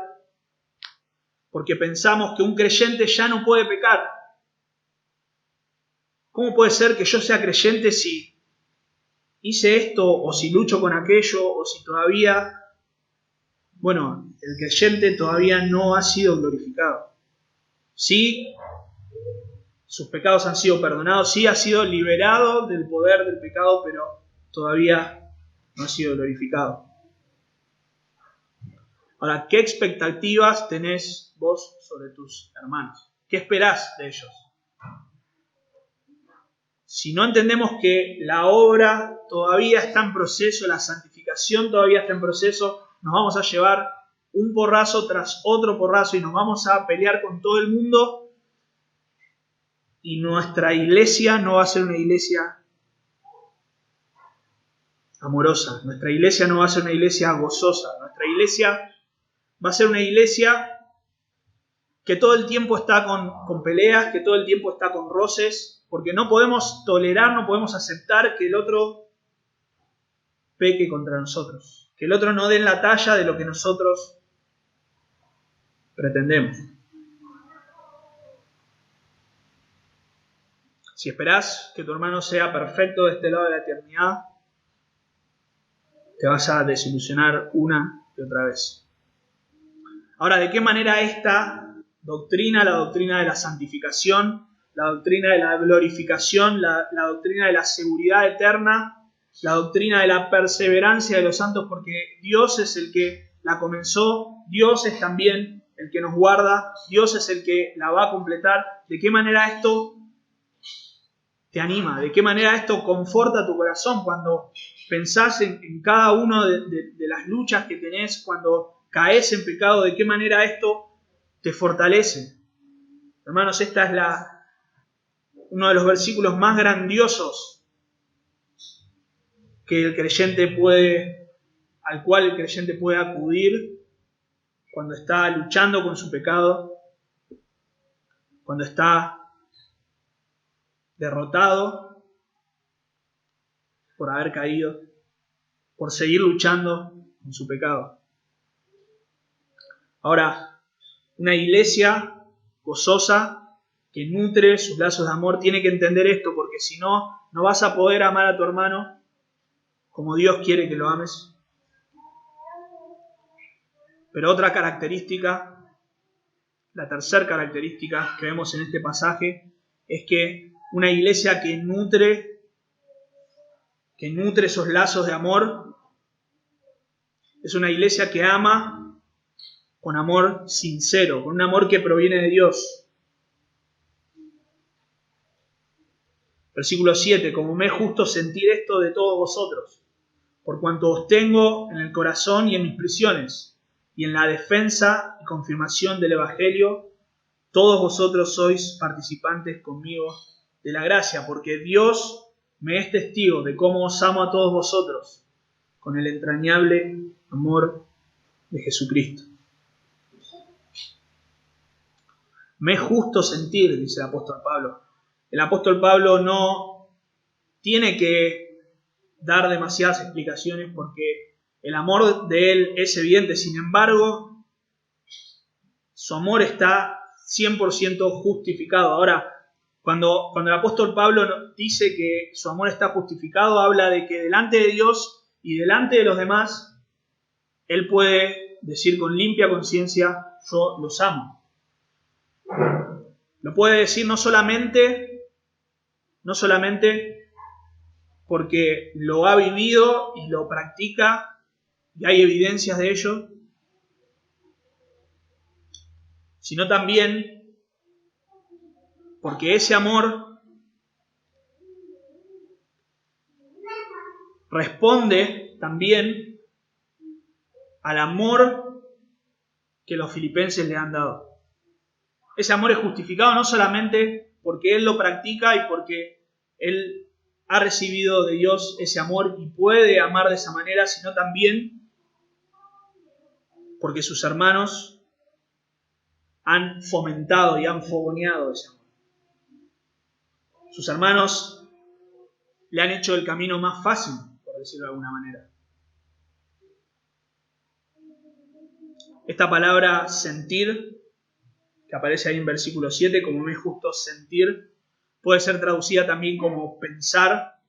porque pensamos que un creyente ya no puede pecar. ¿Cómo puede ser que yo sea creyente si hice esto o si lucho con aquello o si todavía... Bueno, el creyente todavía no ha sido glorificado. Sí, sus pecados han sido perdonados, sí ha sido liberado del poder del pecado, pero todavía no ha sido glorificado. Ahora, ¿qué expectativas tenés vos sobre tus hermanos? ¿Qué esperás de ellos? Si no entendemos que la obra todavía está en proceso, la santificación santificación todavía está en proceso, nos vamos a llevar un porrazo tras otro porrazo y nos vamos a pelear con todo el mundo, y nuestra iglesia no va a ser una iglesia amorosa, nuestra iglesia no va a ser una iglesia gozosa, nuestra iglesia va a ser una iglesia que todo el tiempo está con peleas, que todo el tiempo está con roces, porque no podemos tolerar, no podemos aceptar que el otro peque contra nosotros, que el otro no dé la talla de lo que nosotros pretendemos. Si esperás que tu hermano sea perfecto de este lado de la eternidad, te vas a desilusionar una y otra vez. Ahora, ¿de qué manera esta doctrina, la doctrina de la santificación, la doctrina de la glorificación, la doctrina de la seguridad eterna, la doctrina de la perseverancia de los santos, porque Dios es el que la comenzó, Dios es también el que nos guarda, Dios es el que la va a completar? ¿De qué manera esto te anima? ¿De qué manera esto conforta tu corazón cuando pensás en cada una de las luchas que tenés, cuando caes en pecado? ¿De qué manera esto te fortalece? Hermanos, esta es uno de los versículos más grandiosos al cual el creyente puede acudir cuando está luchando con su pecado, cuando está derrotado por haber caído, por seguir luchando con su pecado. Ahora, una iglesia gozosa que nutre sus lazos de amor tiene que entender esto, porque si no, no vas a poder amar a tu hermano como Dios quiere que lo ames. Pero otra característica, la tercera característica que vemos en este pasaje, es que una iglesia que nutre esos lazos de amor es una iglesia que ama con amor sincero, con un amor que proviene de Dios. Versículo 7, como me es justo sentir esto de todos vosotros, por cuanto os tengo en el corazón y en mis prisiones, y en la defensa y confirmación del Evangelio, todos vosotros sois participantes conmigo de la gracia, porque Dios me es testigo de cómo os amo a todos vosotros, con el entrañable amor de Jesucristo. Me es justo sentir, dice el apóstol Pablo. El apóstol Pablo no tiene que dar demasiadas explicaciones porque el amor de él es evidente. Sin embargo, su amor está 100% justificado. Ahora, cuando el apóstol Pablo dice que su amor está justificado, habla de que delante de Dios y delante de los demás, él puede decir con limpia conciencia, yo los amo. Lo puede decir no solamente porque lo ha vivido y lo practica y hay evidencias de ello, sino también porque ese amor responde también al amor que los filipenses le han dado. Ese amor es justificado no solamente porque él lo practica y porque él ha recibido de Dios ese amor y puede amar de esa manera, sino también porque sus hermanos han fomentado y han fogoneado ese amor. Sus hermanos le han hecho el camino más fácil, por decirlo de alguna manera. Esta palabra sentir, que aparece ahí en versículo 7, como me es justo sentir, puede ser traducida también como pensar.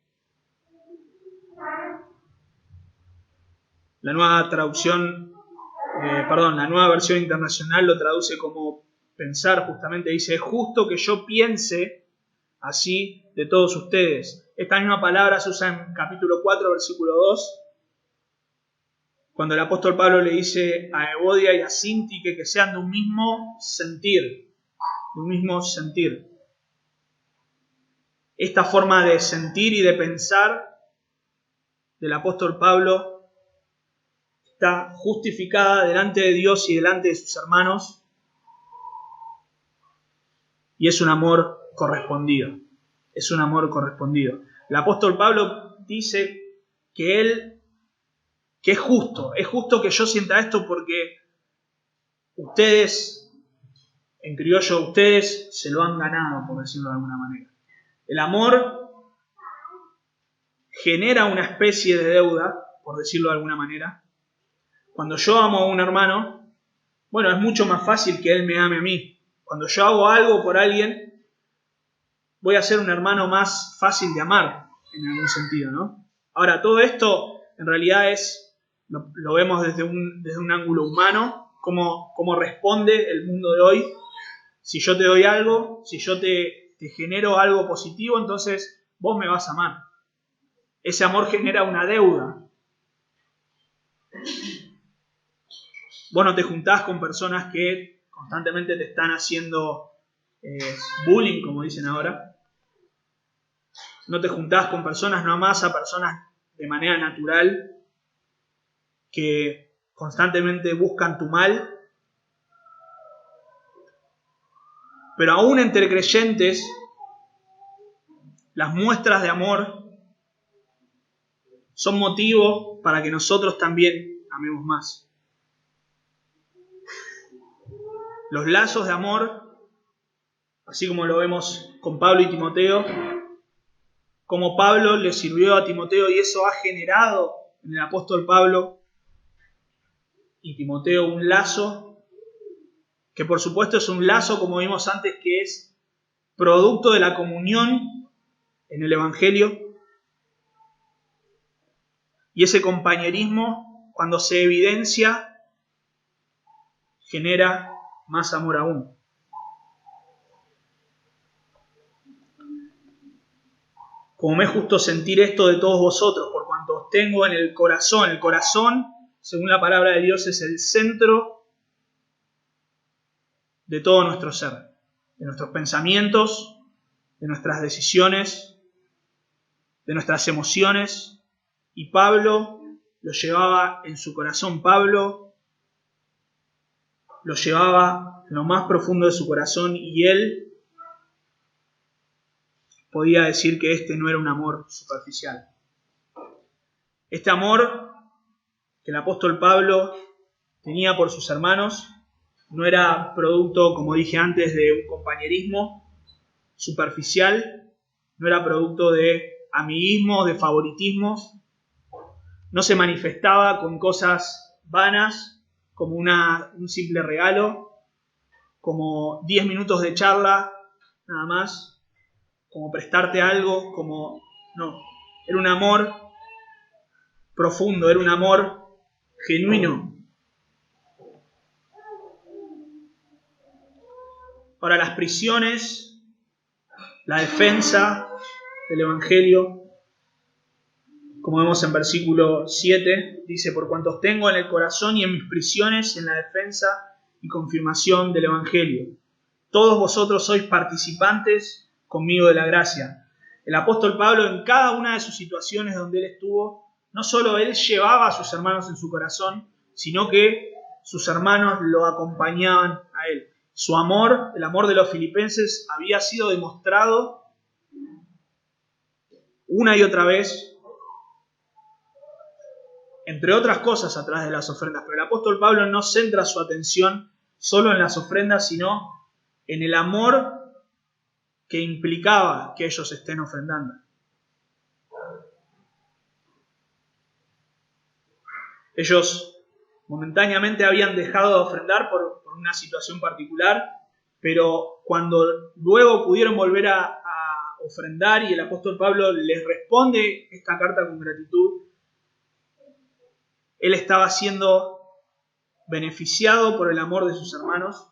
La nueva versión internacional lo traduce como pensar, justamente dice, es justo que yo piense así de todos ustedes. Esta misma palabra se usa en capítulo 4, versículo 2, cuando el apóstol Pablo le dice a Evodia y a Síntique que sean de un mismo sentir, Esta forma de sentir y de pensar del apóstol Pablo está justificada delante de Dios y delante de sus hermanos, y es un amor correspondido. Es un amor correspondido. El apóstol Pablo dice que es justo que yo sienta esto porque ustedes, en criollo, ustedes se lo han ganado, por decirlo de alguna manera. El amor genera una especie de deuda, por decirlo de alguna manera. Cuando yo amo a un hermano, bueno, es mucho más fácil que él me ame a mí. Cuando yo hago algo por alguien, voy a ser un hermano más fácil de amar, en algún sentido, ¿no? Ahora, todo esto en realidad lo vemos desde un ángulo humano, cómo responde el mundo de hoy. Si yo te doy algo, si yo te genero algo positivo, entonces vos me vas a amar. Ese amor genera una deuda. Vos no te juntás con personas que constantemente te están haciendo bullying, como dicen ahora. No te juntás con personas, no amás a personas de manera natural que constantemente buscan tu mal. Pero aún entre creyentes, las muestras de amor son motivo para que nosotros también amemos más. Los lazos de amor, así como lo vemos con Pablo y Timoteo, como Pablo le sirvió a Timoteo y eso ha generado en el apóstol Pablo y Timoteo un lazo, que por supuesto es un lazo, como vimos antes, que es producto de la comunión en el Evangelio. Y ese compañerismo, cuando se evidencia, genera más amor aún. Como me es justo sentir esto de todos vosotros, por cuanto os tengo en el corazón. El corazón, según la palabra de Dios, es el centro de todo nuestro ser, de nuestros pensamientos, de nuestras decisiones, de nuestras emociones. Y Pablo lo llevaba en su corazón. Pablo lo llevaba en lo más profundo de su corazón y él podía decir que este no era un amor superficial. Este amor que el apóstol Pablo tenía por sus hermanos no era producto, como dije antes, de un compañerismo superficial, no era producto de amiguismo, de favoritismos, no se manifestaba con cosas vanas, como un simple regalo, como 10 minutos de charla, nada más, como prestarte algo, no, era un amor profundo, era un amor genuino. Ahora, las prisiones, la defensa del Evangelio, como vemos en versículo 7, dice: por cuanto os tengo en el corazón y en mis prisiones, en la defensa y confirmación del Evangelio. Todos vosotros sois participantes conmigo de la gracia. El apóstol Pablo, en cada una de sus situaciones donde él estuvo, no solo él llevaba a sus hermanos en su corazón, sino que sus hermanos lo acompañaban a él. Su amor, el amor de los filipenses, había sido demostrado una y otra vez, entre otras cosas, a través de las ofrendas. Pero el apóstol Pablo no centra su atención solo en las ofrendas, sino en el amor que implicaba que ellos estén ofrendando. Ellos momentáneamente habían dejado de ofrendar por una situación particular, pero cuando luego pudieron volver a ofrendar y el apóstol Pablo les responde esta carta con gratitud, él estaba siendo beneficiado por el amor de sus hermanos.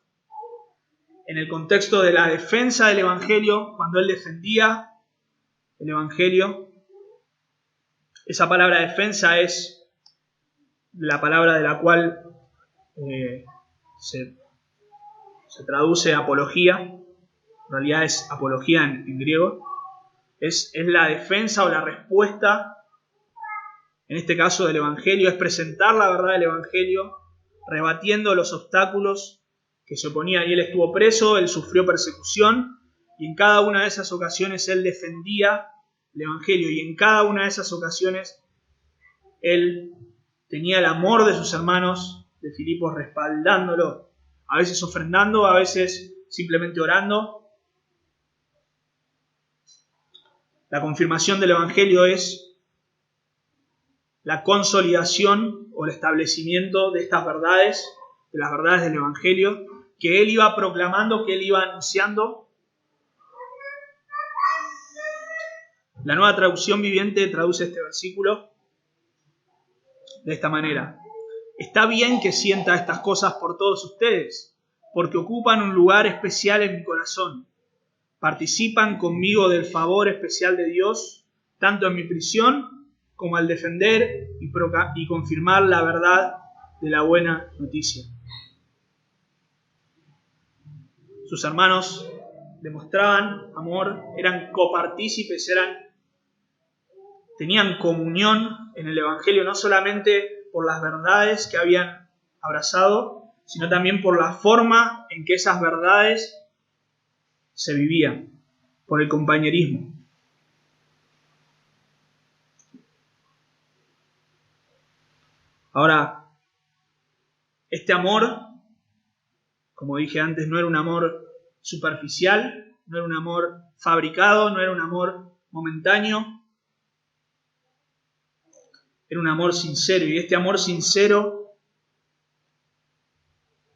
En el contexto de la defensa del Evangelio, cuando él defendía el Evangelio, esa palabra defensa es la palabra de la cual se traduce apología, en realidad es apología en griego, es la defensa o la respuesta en este caso del Evangelio, es presentar la verdad del Evangelio, rebatiendo los obstáculos que se oponían. Y él estuvo preso, él sufrió persecución, y en cada una de esas ocasiones él defendía el Evangelio, y en cada una de esas ocasiones él tenía el amor de sus hermanos de Filipos respaldándolo, a veces ofrendando, a veces simplemente orando. La confirmación del Evangelio es la consolidación o el establecimiento de estas verdades, de las verdades del Evangelio, que él iba proclamando, que él iba anunciando. La Nueva Traducción Viviente traduce este versículo de esta manera: está bien que sienta estas cosas por todos ustedes, porque ocupan un lugar especial en mi corazón. Participan conmigo del favor especial de Dios, tanto en mi prisión como al defender y confirmar la verdad de la buena noticia. Sus hermanos demostraban amor, eran copartícipes, tenían comunión en el Evangelio, no solamente por las verdades que habían abrazado, sino también por la forma en que esas verdades se vivían, por el compañerismo. Ahora, este amor, como dije antes, no era un amor superficial, no era un amor fabricado, no era un amor momentáneo, era un amor sincero. Y este amor sincero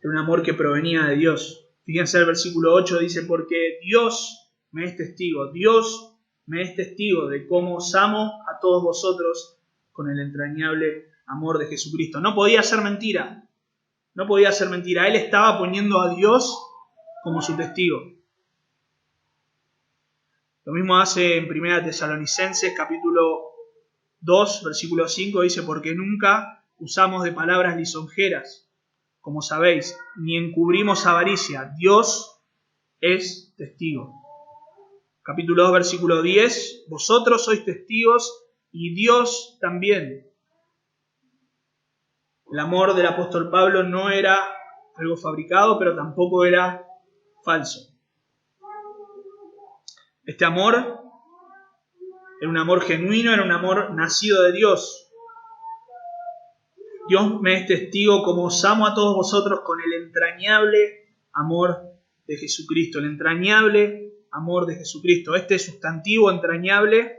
era un amor que provenía de Dios. Fíjense el versículo 8, dice: porque Dios me es testigo, Dios me es testigo de cómo os amo a todos vosotros con el entrañable amor de Jesucristo. No podía ser mentira, no podía ser mentira. Él estaba poniendo a Dios como su testigo. Lo mismo hace en 1 Tesalonicenses capítulo 2, versículo 5, dice: porque nunca usamos de palabras lisonjeras, como sabéis, ni encubrimos avaricia. Dios es testigo. Capítulo 2, versículo 10, vosotros sois testigos y Dios también. El amor del apóstol Pablo no era algo fabricado, pero tampoco era falso. Este amor era un amor genuino, era un amor nacido de Dios. Dios me es testigo como os amo a todos vosotros con el entrañable amor de Jesucristo. El entrañable amor de Jesucristo. Este sustantivo entrañable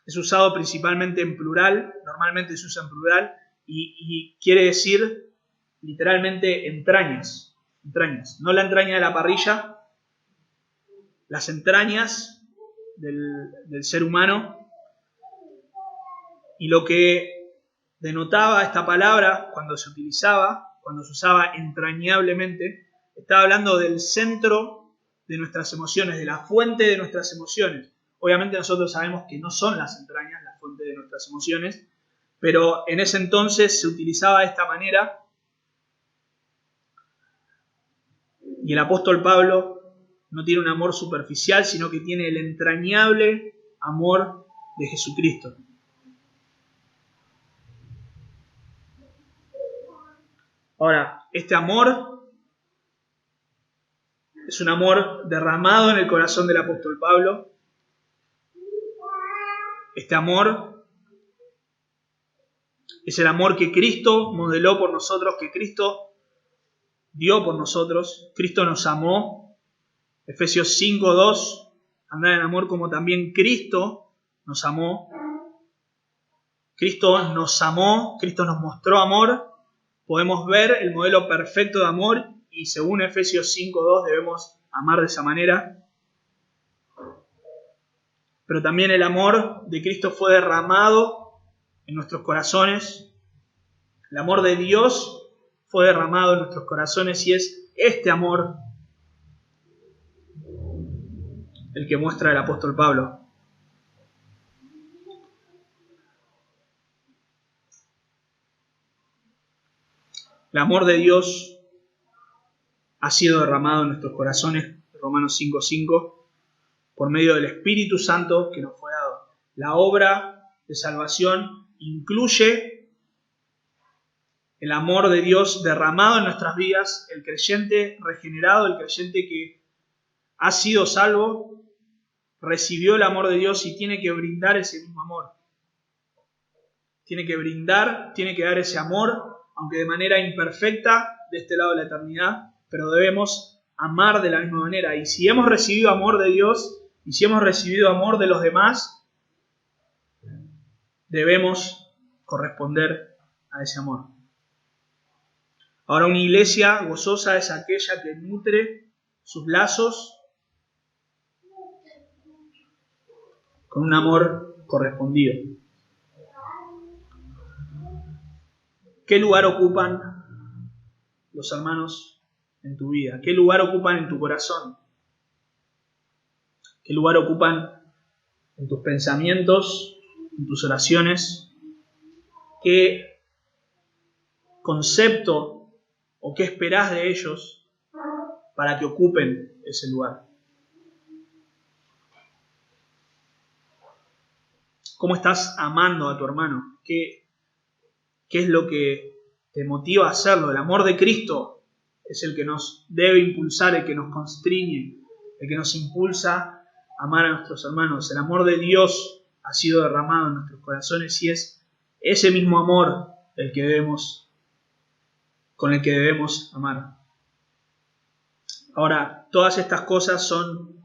es usado principalmente en plural, normalmente se usa en plural, y quiere decir literalmente entrañas. No la entraña de la parrilla, las entrañas del ser humano. Y lo que denotaba esta palabra cuando se usaba entrañablemente, estaba hablando del centro de nuestras emociones, de la fuente de nuestras emociones. Obviamente nosotros sabemos que no son las entrañas la fuente de nuestras emociones, pero en ese entonces se utilizaba de esta manera. Y el apóstol Pablo no tiene un amor superficial, sino que tiene el entrañable amor de Jesucristo. Ahora, este amor es un amor derramado en el corazón del apóstol Pablo. Este amor es el amor que Cristo modeló por nosotros, que Cristo dio por nosotros. Cristo nos amó. Efesios 5:2, andad en amor como también Cristo nos amó. Cristo nos amó, Cristo nos mostró amor. Podemos ver el modelo perfecto de amor y según Efesios 5:2 debemos amar de esa manera. Pero también el amor de Cristo fue derramado en nuestros corazones. El amor de Dios fue derramado en nuestros corazones y es este amor el que muestra el apóstol Pablo. El amor de Dios ha sido derramado en nuestros corazones, Romanos 5:5, por medio del Espíritu Santo que nos fue dado. La obra de salvación incluye el amor de Dios derramado en nuestras vidas. El creyente regenerado, el creyente que ha sido salvo, recibió el amor de Dios y tiene que brindar ese mismo amor. Tiene que dar ese amor, aunque de manera imperfecta, de este lado de la eternidad, pero debemos amar de la misma manera. Y si hemos recibido amor de Dios, y si hemos recibido amor de los demás, debemos corresponder a ese amor. Ahora, una iglesia gozosa es aquella que nutre sus lazos con un amor correspondido. ¿Qué lugar ocupan los hermanos en tu vida? ¿Qué lugar ocupan en tu corazón? ¿Qué lugar ocupan en tus pensamientos, en tus oraciones? ¿Qué concepto o qué esperás de ellos para que ocupen ese lugar? ¿Cómo estás amando a tu hermano? ¿Qué es lo que te motiva a hacerlo? El amor de Cristo es el que nos debe impulsar, el que nos constriñe, el que nos impulsa a amar a nuestros hermanos. El amor de Dios ha sido derramado en nuestros corazones y es ese mismo amor con el que debemos amar. Ahora, todas estas cosas son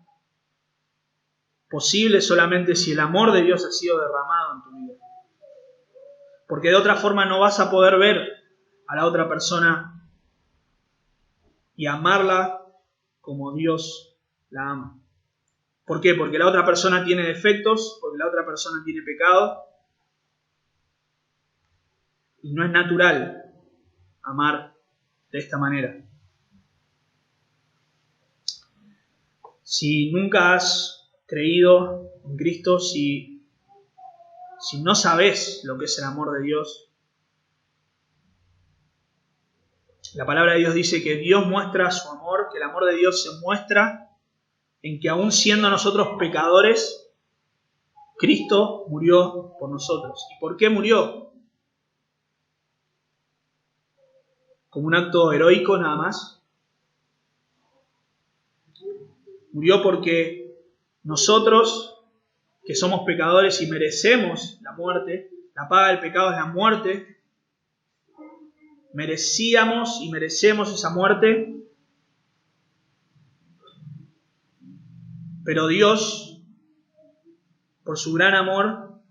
posibles solamente si el amor de Dios ha sido derramado en tu vida. Porque de otra forma no vas a poder ver a la otra persona y amarla como Dios la ama. ¿Por qué? Porque la otra persona tiene defectos, porque la otra persona tiene pecado. Y no es natural amar de esta manera. Si nunca has creído en Cristo, si no sabes lo que es el amor de Dios, la palabra de Dios dice que Dios muestra su amor, que el amor de Dios se muestra en que aún siendo nosotros pecadores, Cristo murió por nosotros. ¿Y por qué murió? ¿Como un acto heroico nada más? Murió porque nosotros, que somos pecadores y merecemos la muerte, la paga del pecado es la muerte, merecíamos y merecemos esa muerte, pero Dios, por su gran amor,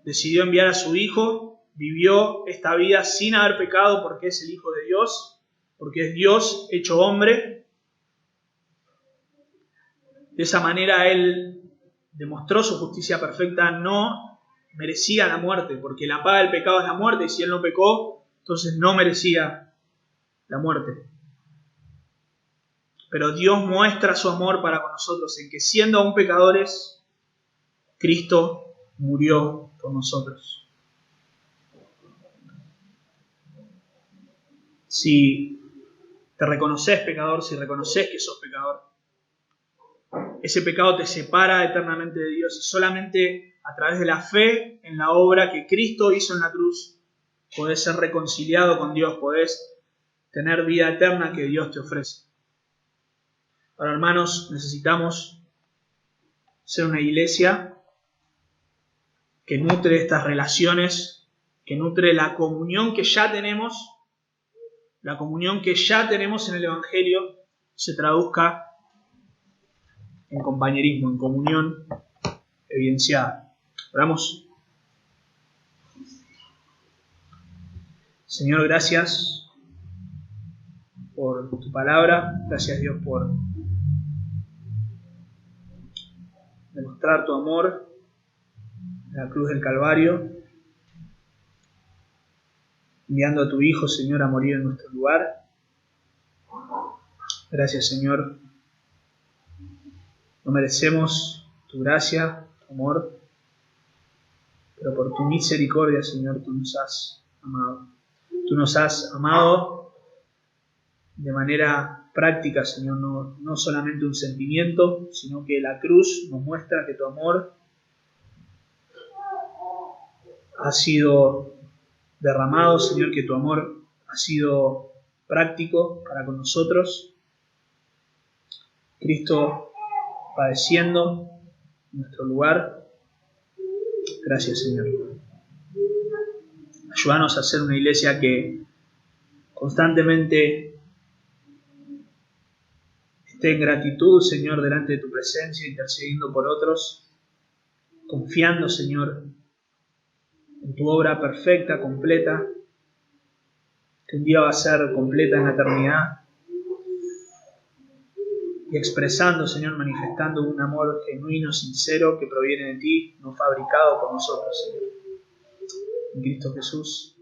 decidió enviar a su Hijo, vivió esta vida sin haber pecado porque es el Hijo de Dios, porque es Dios hecho hombre. De esa manera Él demostró su justicia perfecta, no merecía la muerte, porque la paga del pecado es la muerte, y si Él no pecó, entonces no merecía la muerte. Pero Dios muestra su amor para con nosotros en que siendo aún pecadores, Cristo murió por nosotros. Si te reconoces pecador, si reconoces que sos pecador, ese pecado te separa eternamente de Dios y solamente a través de la fe en la obra que Cristo hizo en la cruz podés ser reconciliado con Dios, podés tener vida eterna que Dios te ofrece. Ahora, hermanos, necesitamos ser una iglesia que nutre estas relaciones, que nutre la comunión que ya tenemos, la comunión que ya tenemos en el Evangelio, se traduzca en compañerismo, en comunión evidenciada. Oramos. Señor, gracias por tu palabra, gracias Dios por demostrar tu amor en la cruz del Calvario, enviando a tu Hijo, Señor, a morir en nuestro lugar. Gracias, Señor. No merecemos tu gracia, tu amor, pero por tu misericordia, Señor, tú nos has amado. Tú nos has amado de manera práctica, Señor, no solamente un sentimiento, sino que la cruz nos muestra que tu amor ha sido derramado, Señor, que tu amor ha sido práctico para con nosotros. Cristo padeciendo en nuestro lugar. Gracias, Señor. Ayúdanos a ser una iglesia que constantemente esté en gratitud, Señor, delante de tu presencia, intercediendo por otros, confiando, Señor, en tu obra perfecta, completa, que un día va a ser completa en la eternidad, y expresando, Señor, manifestando un amor genuino, sincero, que proviene de ti, no fabricado por nosotros, Señor. En Cristo Jesús.